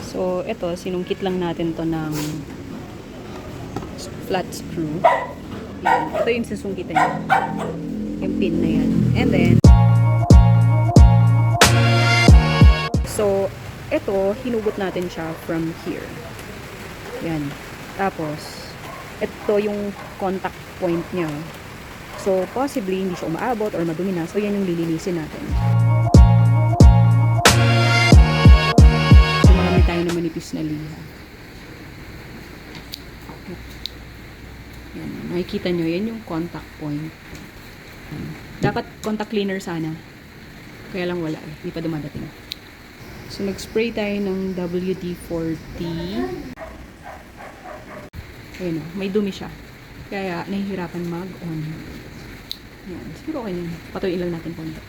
So, ito, sinungkit lang natin to ng flat screw. Yan. Ito yung sasungkitan niya. Yung pin na yan. And then, so, ito, hinugot natin siya from here. Yan. Tapos, ito yung contact point niya. So, possibly, hindi siya umaabot or madumi na. So, yan yung lilinisin natin. So, marami tayo na manipis na liha. Yan. Nakikita nyo, yan yung contact point. Dapat contact cleaner sana. Kaya lang wala eh. Hindi pa dumadating. So, nag-spray tayo ng WD-40. Ayun o, may dumi siya. Kaya, nahihirapan mag-on. Yan. Siguro okay yun. Patuloy lang natin konti.